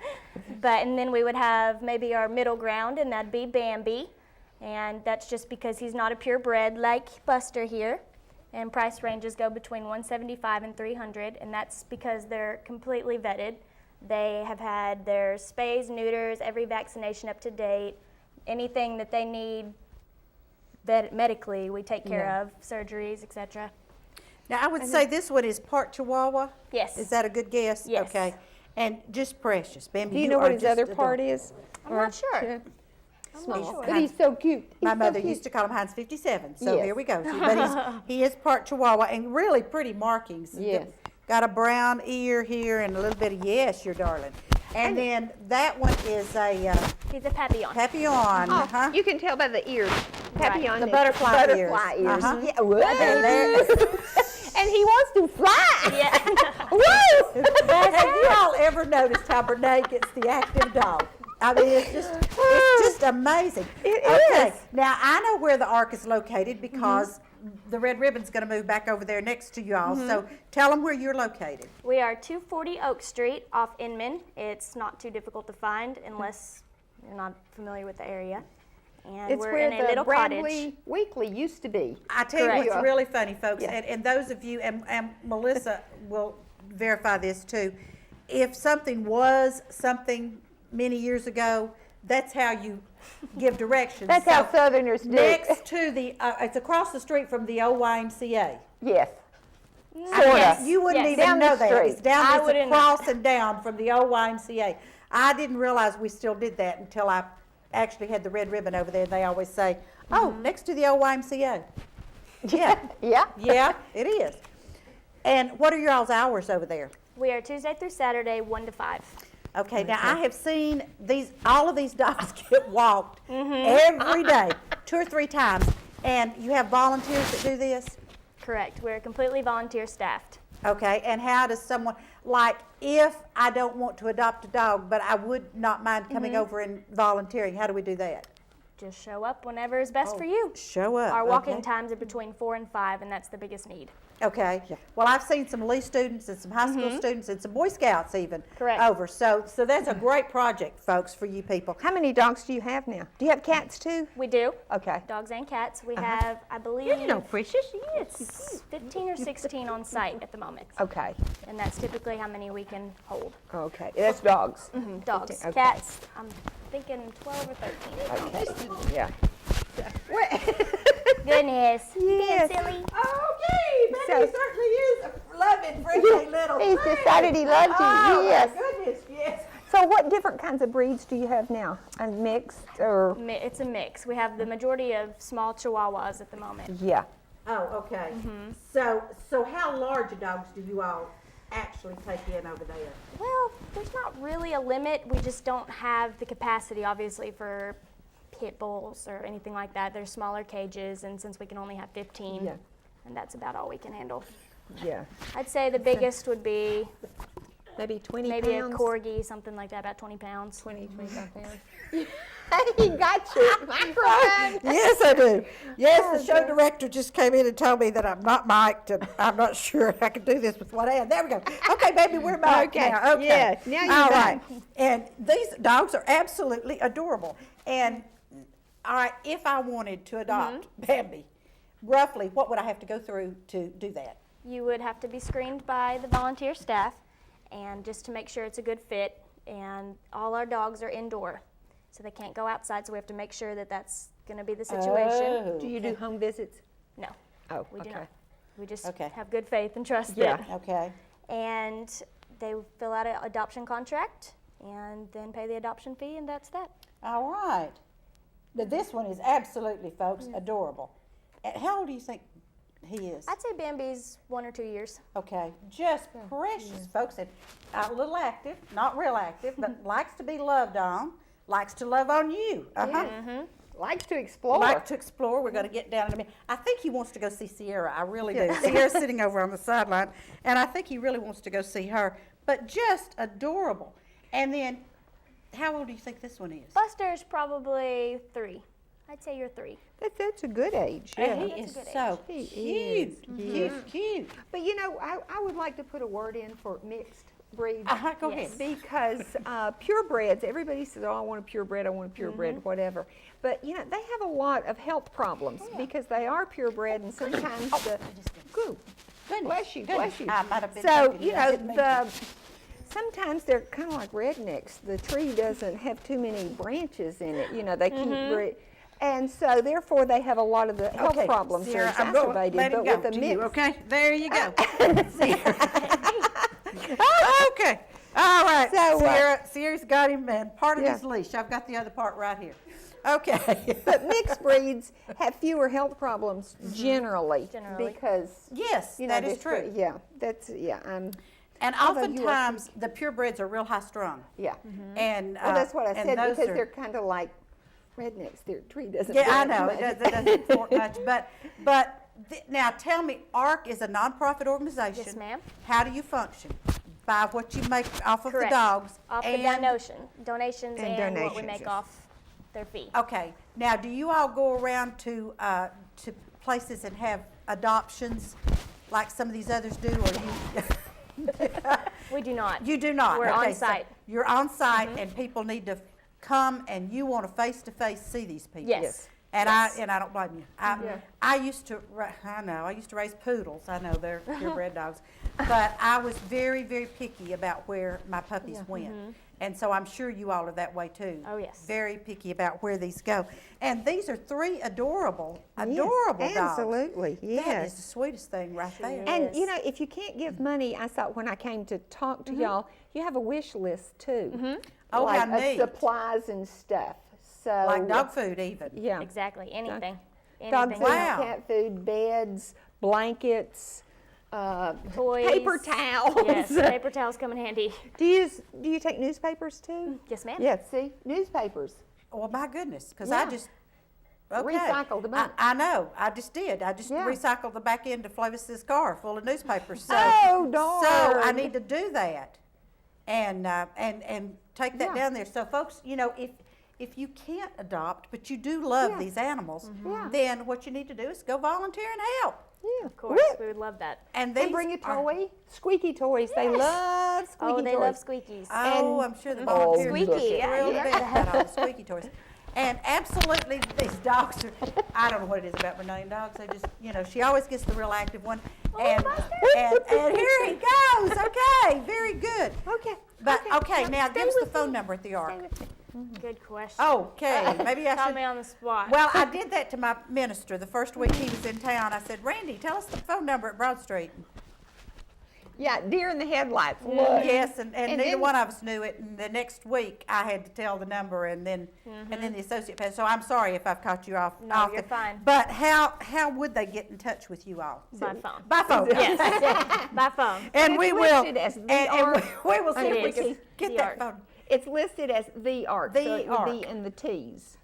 And then we would have maybe our middle ground, and that'd be Bambi. And that's just because he's not a purebred like Buster here. And price ranges go between $175 and $300, and that's because they're completely vetted. They have had their spays, neuters, every vaccination up to date. Anything that they need medically, we take care of, surgeries, etc. Now, I would say this one is part Chihuahua. Yes. Is that a good guess? Yes. Okay. And just precious. Bambi, Do you know what his are other just part adorable. is? I'm not sure. Yeah. Small. sure. But he's so cute. My He's so mother cute. used to call him Heinz 57, so Yes. there we go. But he is part Chihuahua and really pretty markings. Yes. Got a brown ear here and a little bit of, yes, your darling. And then that one is a He's a Papillon. Papillon. Oh, huh? you can tell by the ears. Papillon The is butterfly ears. ears. Uh-huh. Yeah. Whoa. And there- And he wants to fly. Yeah. Woo! Have you all ever noticed how Brene gets the active dog? I mean, it's just amazing. It okay. is. Now, I know where the ARC is located because the Red Ribbon's going to move back over there next to you all. So tell them where you're located. We are 240 Oak Street off Inman. It's not too difficult to find unless you're not familiar with the area. And It's we're where in a the little Bradley cottage. Weekly used to be. I tell you Correct. what's really funny, folks, Yeah. and those of you, and Melissa will verify this too. If something was something many years ago, that's how you give directions. That's how Southerners do. Next to the, it's across the street from the old YMCA. Yes. Yes. You wouldn't Yes. even Down the know that. street. It's down, I it's wouldn't know. across and down from the old YMCA. I didn't realize we still did that until I actually had the red ribbon over there. They always say, oh, next to the old YMCA. Yeah, Yeah. yeah, it is. And what are your all's hours over there? We are Tuesday through Saturday, 1 to 5. Okay, now I have seen all of these dogs get walked every day, 2 or 3 times. And you have volunteers that do this? Correct. We're completely volunteer staffed. Okay, and how does someone, like, if I don't want to adopt a dog, but I would not mind coming over and volunteering, how do we do that? Just show up whenever is best for you. Show up. Our walking okay. times are between 4 and 5, and that's the biggest need. Okay. Well, I've seen some Lee students and some high school students and some Boy Scouts even Correct. over. So that's a great project, folks, for you people. How many dogs do you have now? Do you have cats too? We do. Okay. Dogs and cats. We have, I believe, precious. it's 15 or 16 on site at the moment. Okay. And that's typically how many we can hold. Okay. That's dogs. Dogs. Okay. Cats, I'm thinking 12 or 13. Okay. Yeah. Goodness. Yes. Being silly. Okay, Betty So- certainly is a loving, friendly little He's thing. decided he loves you. Oh, Yes. my goodness, yes. So what different kinds of breeds do you have now? And mixed or? It's a mix. We have the majority of small Chihuahuas at the moment. Yeah. Oh, okay. So how large of dogs do you all actually take in over there? Well, there's not really a limit. We just don't have the capacity, obviously, for pit bulls or anything like that. There's smaller cages, and since we can only have 15, Yeah. and that's about all we can handle. Yeah. I'd say the biggest would be Maybe 20 maybe pounds? a corgi, something like that, about 20 pounds. 25 pounds. He got you. Microphone. Yes, I do. Yes, the show director just came in and told me that I'm not mic'd, and I'm not sure I can do this with one hand. There we go. Okay, baby, we're mic'd Okay. now. Okay. Yeah, now you're all done. right. And these dogs are absolutely adorable. And all right, if I wanted to adopt Bambi, roughly, what would I have to go through to do that? You would have to be screened by the volunteer staff, and just to make sure it's a good fit. And all our dogs are indoor, so they can't go outside. So we have to make sure that that's going to be the situation. Do you do home visits? No, Oh, we do okay. not. We just Okay. have good faith and trust Yeah. that. Okay. And they fill out an adoption contract and then pay the adoption fee, and that's that. All right. Now, this one is absolutely, folks, adorable. And how old do you think he is? I'd say Bambi's 1 or 2 years. Okay, just precious, folks, and a little active, not real active, but likes to be loved on, likes to love on you. Likes to explore. Like to explore. We're going to get down in a minute. I think he wants to go see Sierra. I really do. Sierra's sitting over on the sideline, and I think he really wants to go see her. But just adorable. And then, how old do you think this one is? Buster's probably 3. I'd say you're 3. That's a good age. And Yeah. he That's is a good so He cute, is. cute. But you know, I would like to put a word in for mixed breeds. Go Yes. ahead. Because purebreds, everybody says, oh, I want a purebred, I want a purebred, whatever. But, you know, they have a lot of health problems because they are purebred and sometimes the, Good. Bless you, bless you. I might have been So, thinking you that. I know, didn't mean to. sometimes they're kind of like rednecks. The tree doesn't have too many branches in it, you know, they keep, and so therefore they have a lot of the health Okay, problems are Sierra, I'm going to exacerbated. let But him go with the to mix, you, okay? There you go. Okay. All right. So, Sierra's got him and part of yeah. his leash. I've got the other part right here. Okay. but mixed breeds have fewer health problems generally, Generally. because Yes, you know that is this- true. Yeah, that's And although you are oftentimes the purebreds are real high strung. yeah. And Well, that's what I and said those because are- they're kind of like rednecks. Their tree doesn't. Yeah, I branch know much. it doesn't fork much, but now tell me, ARC is a nonprofit organization. Yes, ma'am. How do you function? By what you make off of Correct. the dogs Off the and donations And and what we donations, make yes. off their fee. okay. Now, do you all go around to places and have adoptions like some of these others do, or you? We do not. You do not. We're Okay, on so site. you're on site, and people need to come, and you want to face-to-face see these people. Yes. And Yes. I don't blame you. I used to I used to raise poodles. I know they're purebred dogs, but I was very, very picky about where my puppies went. And so I'm sure you all are that way too. Oh, yes. Very picky about where these go. And these are 3 adorable Yes, dogs. absolutely, That is yes. the sweetest thing right there. And you know, if you can't give money, I thought when I came to talk to y'all, you have a wish list too. Oh, like how of neat. supplies and stuff. So Like dog food even. Yeah. Exactly. Anything. Dog Anything. food, Wow. cat food, beds, blankets, Toys. paper towels. Yes, paper towels come in handy. Do you take newspapers too? Yes, ma'am. Yes. See, newspapers. Well, my goodness, because Yeah. I just okay. Recycle them up. I know. I just did. I just Yeah. recycled the back end of Flavis's car full of newspapers. So, Oh, so I darn. need to do that, and take that Yeah. down there. So, folks, you know, if you can't adopt, but you do love Yeah. these animals, Yeah. then what you need to do is go volunteer and help. Yeah. Of course, we would love that. And They these bring a are- toy, squeaky toys. They love squeaky Oh, toys. they love squeakies. Oh, And- I'm sure the Oh, volunteers Squeaky, are yeah, thrilled yeah. to bits about all the squeaky toys. And absolutely, these dogs are, I don't know what it is about Bernallian dogs. They just, you know, she always gets the real active one. And here he goes. Okay, very good. Okay. But, okay, Now, now stay give us the with phone me. number at the Ark. Stay with me. Good question. Okay, maybe I Caught should. me on the spot. Well, I did that to my minister the first week he was in town. I said, Randy, tell us the phone number at Broad Street. Yeah, deer in the headlights. Look. Yes, and And neither then- one of us knew it. And the next week, I had to tell the number, and then the associate passed. So I'm sorry if I've caught you off. No, off you're it. fine. But how would they get in touch with you all? By phone. By phone. Yes, by phone. And It's we will. listed as the and Ark. we will see It if we is. can get The that Ark. phone. It's listed as the Ark. The so it would be Ark. in the T's.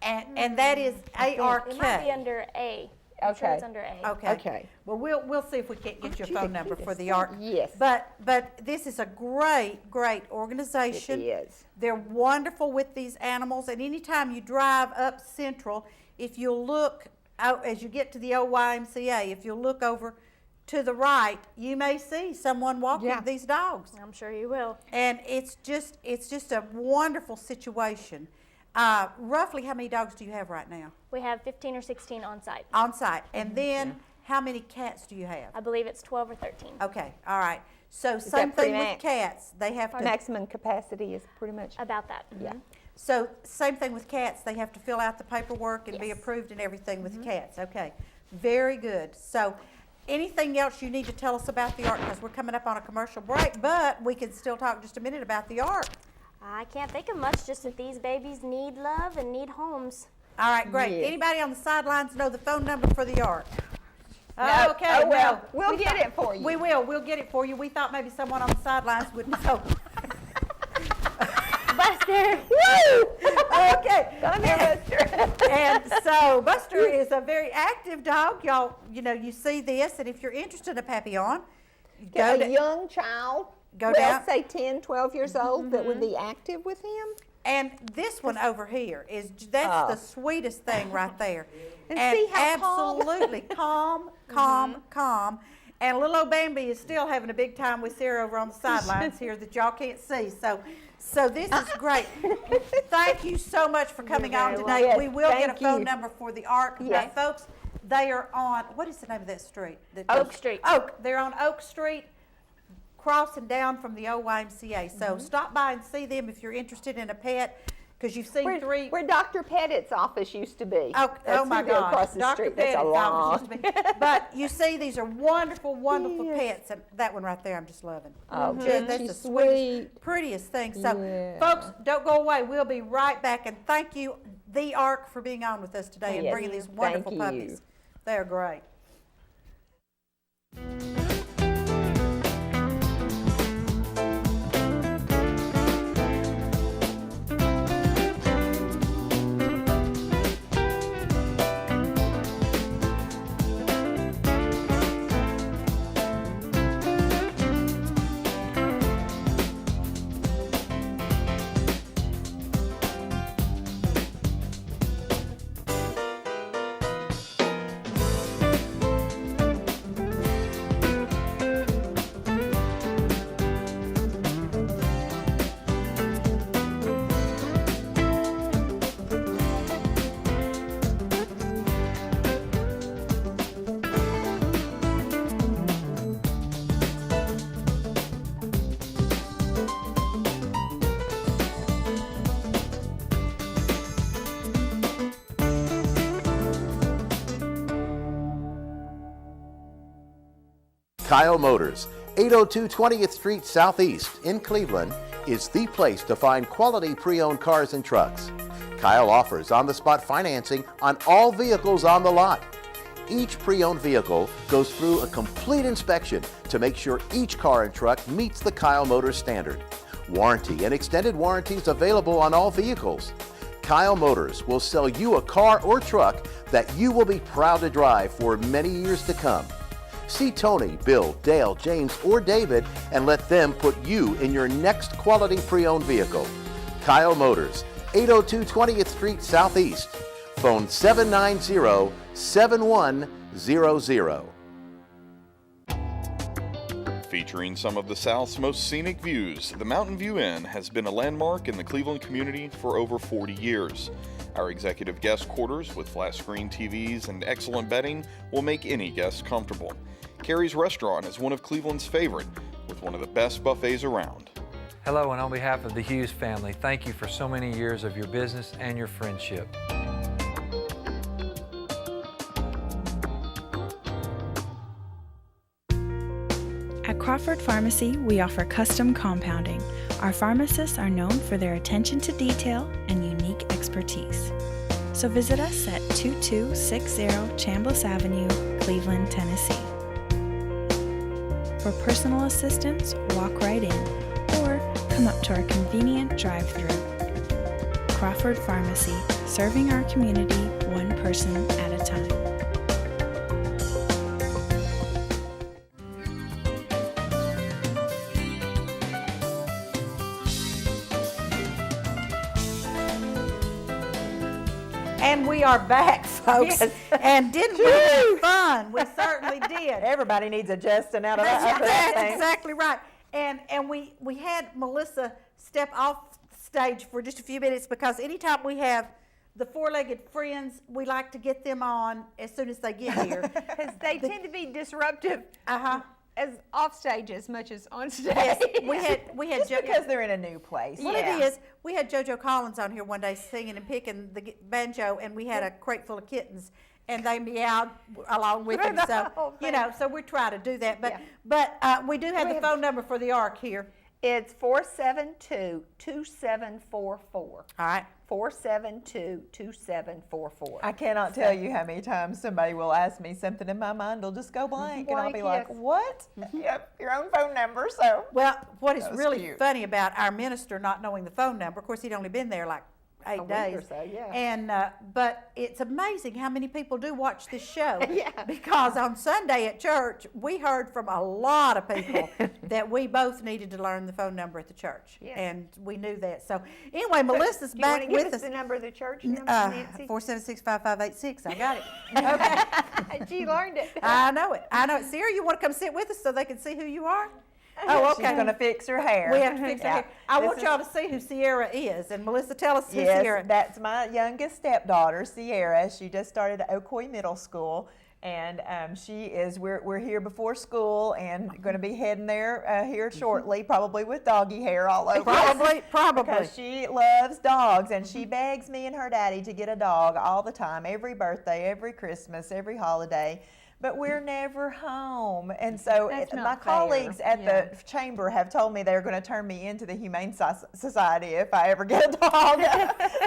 And that is ARK. It might be under A. I'm sure it's Okay. under A. Okay. Okay. Well, we'll see if we can't get your Aren't you the phone number for cutest the thing? Ark. Yes. But this is a great organization. It is. They're wonderful with these animals, and anytime you drive up Central, if you'll look out as you get to the old YMCA, if you'll look over to the right, you may see someone walking Yeah. these dogs. I'm sure you will. And it's just a wonderful situation. Roughly how many dogs do you have right now We have 15 or 16 on site. on site? And then how many cats do you have? I believe it's 12 or 13. Okay, all right. So that same pretty thing with max? cats. They have to. Maximum capacity is pretty much. About that. Yeah. So same thing with cats. They have to fill out the paperwork and be Yes. approved and everything with cats. Okay, very good. So anything else you need to tell us about the Ark? Because we're coming up on a commercial break, but we can still talk just a minute about the Ark. I can't think of much, just that these babies need love and need homes. All right, great. Yes. Anybody on the sidelines know the phone number for the Ark? No. Okay, Oh, well, no. we'll get it for you. We will. We'll get it for you. We thought maybe someone on the sidelines would know. Buster! Woo! Okay. Come here, Buster. And so Buster is a very active dog. Y'all, you see this, and if you're interested in a Papillon, go A to, young child, Go well, down. say 10, 12 years old, that would be active with him. and this one over here that's the sweetest thing right there. And see how calm. absolutely calm, calm. And little old Bambi is still having a big time with Sarah over on the sidelines here that y'all can't see. So this is great. Thank you so much for coming on very today. welcome. We will get a Thank phone you. number for the Ark. Yes. Now, folks, they are on, what is the name of that street? Oak Street. Oak. They're on Oak Street, crossing down from the old YMCA. So stop by and see them if you're interested in a pet, because you've seen three. Where Dr. Pettit's office used to be. Oh, That's my where they're God. across the Dr. street. That's a Pettit's long. office used to be. But you see, these are wonderful, wonderful Yes. pets. And that one right there, I'm just loving. Oh, Just- that's she's the sweetest, sweet. prettiest thing. So, Yeah. folks, don't go away. We'll be right back. And thank you, The Ark, for being on with us today and Yes. bringing these Thank wonderful you. puppies. They're great. Kyle Motors, 802 20th Street Southeast in Cleveland, is the place to find quality pre-owned cars and trucks. Kyle offers on-the-spot financing on all vehicles on the lot. Each pre-owned vehicle goes through a complete inspection to make sure each car and truck meets the Kyle Motors standard. Warranty and extended warranties available on all vehicles. Kyle Motors will sell you a car or truck that you will be proud to drive for many years to come. See Tony, Bill, Dale, James, or David and let them put you in your next quality pre-owned vehicle. Kyle Motors, 802 20th Street Southeast. Phone 790-7100. Featuring some of the South's most scenic views, the Mountain View Inn has been a landmark in the Cleveland community for over 40 years. Our executive guest quarters with flat screen TVs and excellent bedding will make any guest comfortable. Carrie's Restaurant is one of Cleveland's favorite, with one of the best buffets around. Hello, and on behalf of the Hughes family, thank you for so many years of your business and your friendship. At Crawford Pharmacy, we offer custom compounding. Our pharmacists are known for their attention to detail and unique expertise. So visit us at 2260 Chambliss Avenue, Cleveland, Tennessee. For personal assistance, walk right in or come up to our convenient drive-thru. Crawford Pharmacy, serving our community one person at a time. And we are back, folks. Yes. And didn't we have fun? We certainly did. Everybody needs adjusting out of that. That's exactly right. And we had Melissa step off stage for just a few minutes because anytime we have the four-legged friends, we like to get them on as soon as they get here. Because they tend to be disruptive as off stage as much as on stage. Yes, we had Just because they're in a new place. Well, Yeah. it is. We had JoJo Collins on here one day singing and picking the banjo, and we had a crate full of kittens, and they meowed along with him. So, so we try to do that. But we do have the phone number for the ARC here. It's 472-2744. All right. 472-2744. I cannot tell you how many times somebody will ask me something and my mind will just go blank, and I'll be like, yes. what? Yep, your own phone number, so. Well, what is That was really cute. funny about our minister not knowing the phone number, of course, he'd only been there like 8 week days. or so, yeah. And but it's amazing how many people do watch this show. Yeah. Because on Sunday at church, we heard from a lot of people that we both needed to learn the phone number at the church. Yes. And we knew that. So anyway, Melissa's Do you want back to give with us us. the number of the church, Nancy? 476-5586. I got it. Okay. She learned it. I know it. Sierra, you want to come sit with us so they can see who you are? Oh, okay. She's going to fix her hair. We have to fix her Yeah. hair. I This want is- y'all to see who Sierra is. And Melissa, tell us who Yes, Sierra is. that's my youngest stepdaughter, Sierra. She just started at Ocoee Middle School. And we're here before school and going to be heading there here shortly, probably with doggy hair all over us. Probably. Because she loves dogs, and she begs me and her daddy to get a dog all the time, every birthday, every Christmas, every holiday. But we're never home. And so That's my not fair. colleagues at Yeah. the chamber have told me they're going to turn me into the Humane Society if I ever get a dog.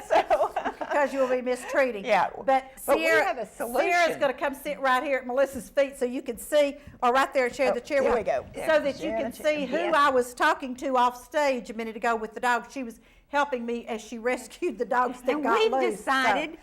So, Because you will be mistreating. Yeah. But But we Sierra, have a solution. Sierra's going to come sit right here at Melissa's feet so you can see, or right there, share the chair there with we go. so that you Share can the chair. see who Yeah. I was talking to off stage a minute ago with the dog. She was helping me as she rescued the dogs that And got we've loose. decided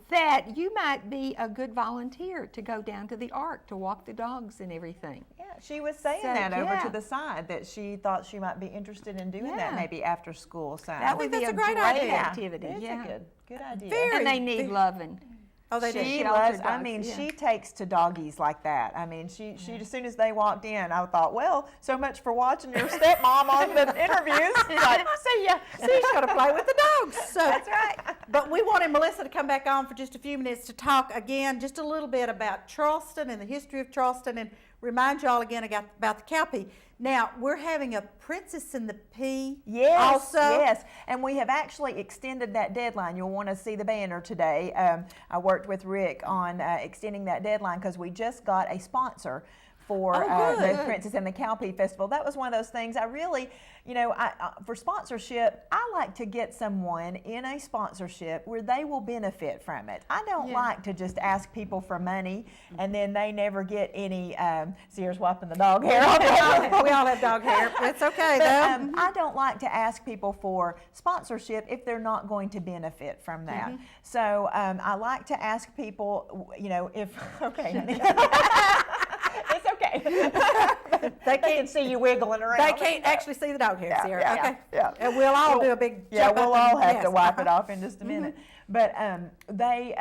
that you might be a good volunteer to go down to the Ark to walk the dogs and everything. yeah, she was saying So, that over yeah. to the side, that she thought she might be interested in doing that Yeah. maybe after school. So That would be that's a a great great idea. activity. It's Yeah. a good idea. Very- And they need loving. Oh, they She did. loves, shelter I dogs, mean, yeah. she takes to doggies like that. I mean, she as soon as they walked in, I thought, well, so much for watching your stepmom on the interviews. Like, see ya. She's going to play with the dogs. So, That's right. But we wanted Melissa to come back on for just a few minutes to talk again just a little bit about Charleston and the history of Charleston and remind y'all again about the Cowpea. Now, we're having a Princess in the Pea Yes, also. yes, and we have actually extended that deadline. You'll want to see the banner today. I worked with Rick on extending that deadline because we just got a sponsor for good. the Princess and the Cowpea Festival. That was one of those things I really, for sponsorship, I like to get someone in a sponsorship where they will benefit from it. I don't like to just ask people for money and then they never get any, Sierra's wiping the dog hair off. We all have dog hair. It's okay, though. I don't like to ask people for sponsorship if they're not going to benefit from that. So I like to ask people, if, okay, honey. It's okay. They can see you wiggling around. They can't actually see the dog hair, Sierra. Okay. Yeah. And we'll all do a big Yeah, jump we'll up all and- have to yes, wipe it off in just a minute. But they,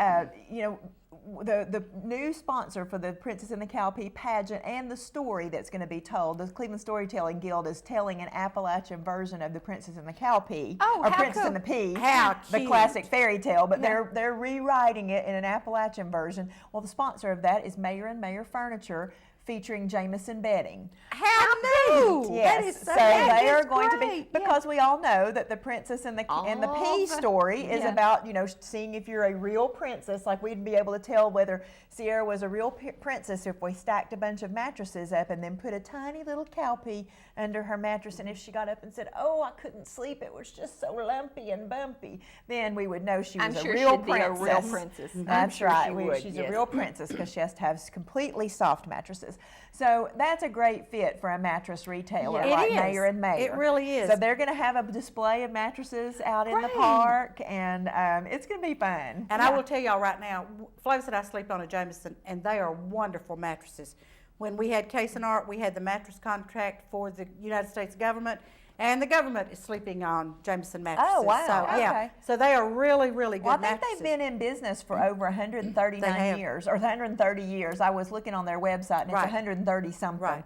the new sponsor for the Princess and the Cowpea pageant and the story that's going to be told, the Cleveland Storytelling Guild is telling an Appalachian version of the Princess and the Cowpea, or how Princess cool. and the Pea, How the cute. classic fairy tale, but they're rewriting it in an Appalachian version. Well, the sponsor of that is Mayor and Mayor Furniture, featuring Jameson bedding. How new! Yes, That is so that they are is going to be, great. because we all know that the Princess and the Pea story is about, seeing if you're a real princess. Like we'd be able to tell whether Sierra was a real princess if we stacked a bunch of mattresses up and then put a tiny little cowpea under her mattress, and if she got up and said, "Oh, I couldn't sleep, it was just so lumpy and bumpy," then we would know she was I'm a sure real she'd be a princess. real princess. I'm That's sure right. she would, She's yes. a real princess because she has to have completely soft mattresses. So that's a great fit for a mattress retailer It like is. Mayor and Mayor. It really is. So they're going to have a display of mattresses out in the park, and it's going to be fun. And I will tell y'all right now, Flavis and I sleep on a Jameson, and they are wonderful mattresses. When we had Case and Art, we had the mattress contract for the United States government, and the government is sleeping on Jameson mattresses. Oh, wow. So, yeah. Okay. So they are really, really good Well, I think mattresses. they've been in business for over 139 They have. years, or 130 years. I was looking on their website, and it's Right. 130 something. Right.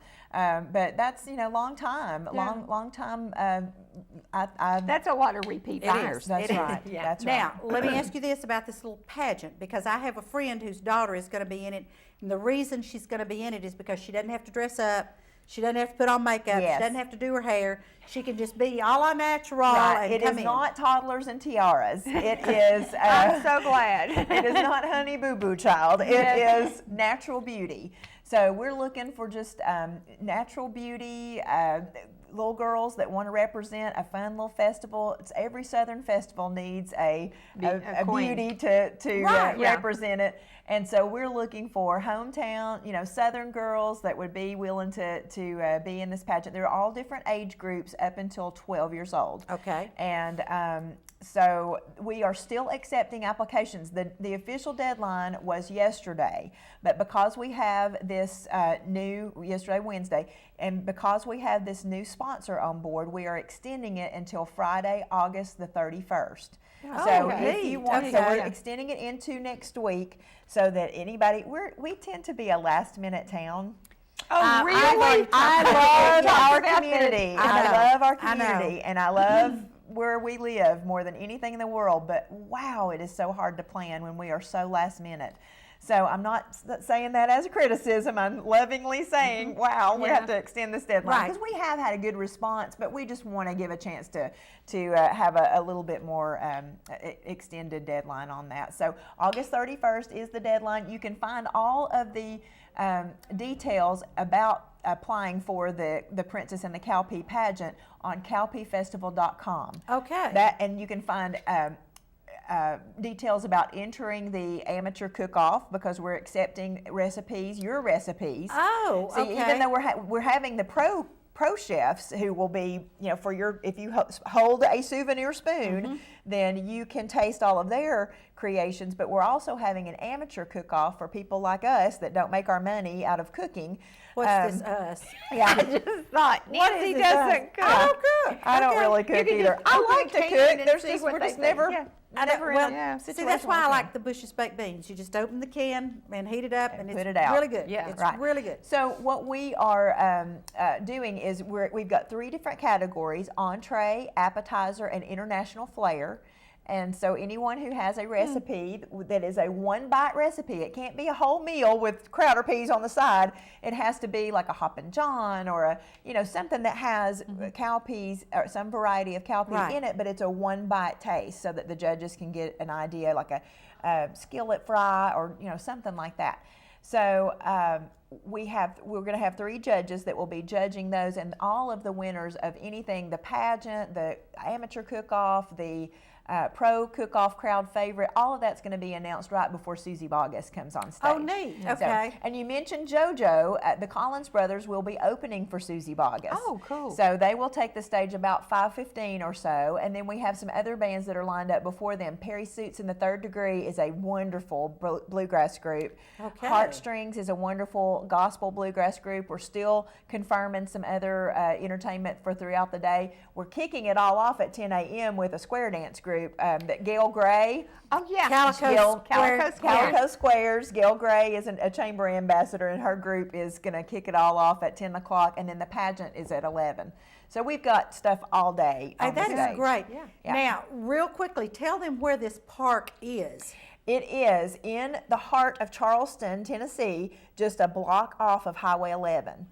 But that's long time, long time. That's a lot of repeat buyers. That's It is. right. Yeah. That's Now, right. let me ask you this about this little pageant, because I have a friend whose daughter is going to be in it, and the reason she's going to be in it is because she doesn't have to dress up, she doesn't have to put on makeup, Yes. she doesn't have to do her hair, she can just be a la natural Right. and It come is in. not toddlers and tiaras. It is. I'm so glad. It is not Honey Boo Boo Child. It is natural beauty. So we're looking for just natural beauty, little girls that want to represent a fun little festival. It's every Southern festival needs a queen. beauty to Right, yeah. represent it. And so we're looking for hometown, Southern girls that would be willing to be in this pageant. They're all different age groups up until 12 years old. Okay. And so we are still accepting applications. The official deadline was yesterday, but because we have this yesterday, Wednesday, and because we have this new sponsor on board, we are extending it until Friday, August the 31st. So if you want, so we're extending it into next week so that anybody, we tend to be a last minute town. Oh, really? I love our about community. I know. I love our I know. community, and I love where we live more than anything in the world. But wow, it is so hard to plan when we are so last minute. So I'm not saying that as a criticism. I'm lovingly saying, wow, we have to extend this deadline. Right. Because we have had a good response, but we just want to give a chance to have a little bit more extended deadline on that. So August 31st is the deadline. You can find all of the details about applying for the Princess and the Cowpea pageant on cowpeafestival.com. Okay. And you can find details about entering the amateur cook-off, because we're accepting recipes, your recipes. Oh, So okay. even though we're having the pro chefs who will be, for if you hold a souvenir spoon, then you can taste all of their creations. But we're also having an amateur cook-off for people like us that don't make our money out of cooking. What's this us? Yeah. I just thought What Nancy is this doesn't cook. I don't cook. I don't Okay. really cook can either. just I open like a to can cook. and There's see just what we're they just think. never. Yeah. I know, Never in well, a see, situation that's why I like like that. the Bush's baked beans. You just open the can and heat it up, and put it's it out. really good. Yeah. It's Right. really good. So what we are doing is we've got 3 different categories: entree, appetizer, and international flair. And so anyone who has a recipe that is a 1-bite recipe, it can't be a whole meal with crowder peas on the side. It has to be like a Hoppin' John, or something that has cowpeas or some variety of cowpeas Right. in it, but it's a 1-bite taste, so that the judges can get an idea, like a skillet fry or something like that. So we're going to have 3 judges that will be judging those, and all of the winners of anything, the pageant, the amateur cook-off, the pro cook-off crowd favorite, all of that's going to be announced right before Susie Bogus comes on stage. Oh, neat. Okay. And you mentioned JoJo. The Collins brothers will be opening for Susie Bogus. Oh, cool. So they will take the stage about 5:15 or so, and then we have some other bands that are lined up before them. Perry Suits in the Third Degree is a wonderful bluegrass group. Okay. Heartstrings is a wonderful gospel bluegrass group. We're still confirming some other entertainment for throughout the day. We're kicking it all off at 10 a.m. with a square dance group that Gail Gray. Oh, yeah. Calico Squares. Gail Gray is a chamber ambassador, and her group is going to kick it all off at 10 o'clock, and then the pageant is at 11. So we've got stuff all day on the That stage. is great. Yeah. Now, real quickly, tell them where this park is. It is in the heart of Charleston, Tennessee, just a block off of Highway 11.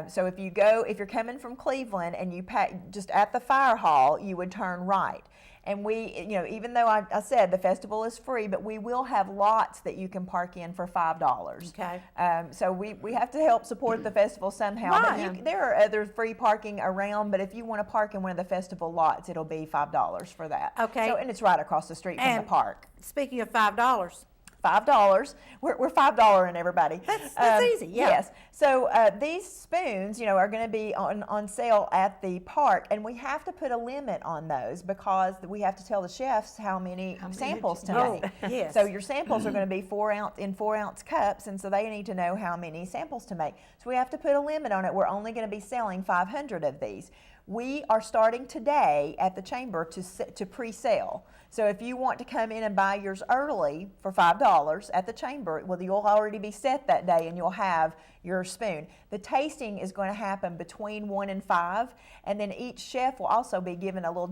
So if you're coming from Cleveland and you just at the fire hall, you would turn right. And even though I said the festival is free, but we will have lots that you can park in for $5. Okay. So we have to help support the festival somehow. Right. But there are other free parking around, but if you want to park in one of the festival lots, it'll be $5 for that. Okay. So, and it's right across the street from the park. Speaking of $5. $5. We're $5 in everybody. That's easy. Yeah. Yes. So these spoons, are going to be on sale at the park, and we have to put a limit on those because we have to tell the chefs how many samples to make. Yes. So your samples are going to be 4-ounce cups, and so they need to know how many samples to make. So we have to put a limit on it. We're only going to be selling 500 of these. We are starting today at the chamber to pre-sale. So if you want to come in and buy yours early for $5 at the chamber, well, you'll already be set that day and you'll have your spoon. The tasting is going to happen between 1 and 5, and then each chef will also be given a little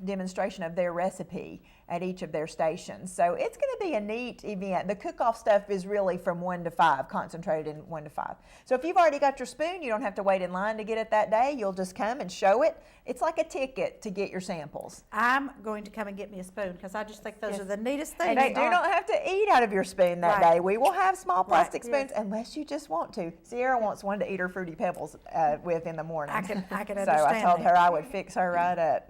demonstration of their recipe at each of their stations. So it's going to be a neat event. The cook-off stuff is really from 1 to 5, concentrated in 1 to 5. So if you've already got your spoon, you don't have to wait in line to get it that day. You'll just come and show it. It's like a ticket to get your samples. I'm going to come and get me a spoon because I just think those are the neatest things. And you do not have to eat out of your spoon that day. We will have small plastic spoons unless you just want to. Sierra wants one to eat her Fruity Pebbles with in the morning. I can understand. So I told that. her I would fix her right up.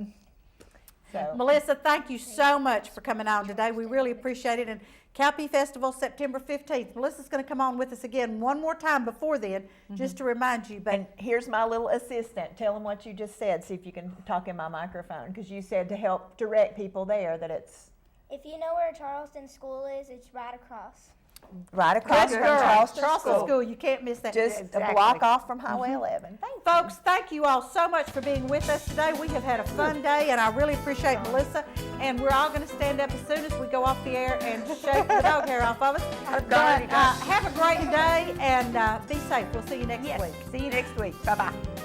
So. Melissa, thank you so much for coming on today. We really appreciate it. And Cowpea Festival, September 15th. Melissa's going to come on with us again one more time before then, just to remind you. And here's my little assistant. Tell them what you just said. See if you can talk in my microphone, because you said to help direct people there that it's... If you know where Charleston School is, it's right across. Right across from Charleston School. You can't miss that. Just a block off from Highway 11. Folks, thank you all so much for being with us today. We have had a fun day, and I really appreciate Melissa. And we're all going to stand up as soon as we go off the air and shake the dog hair off of us. But have a great day, and be safe. We'll see you next week. See you next week. Bye-bye.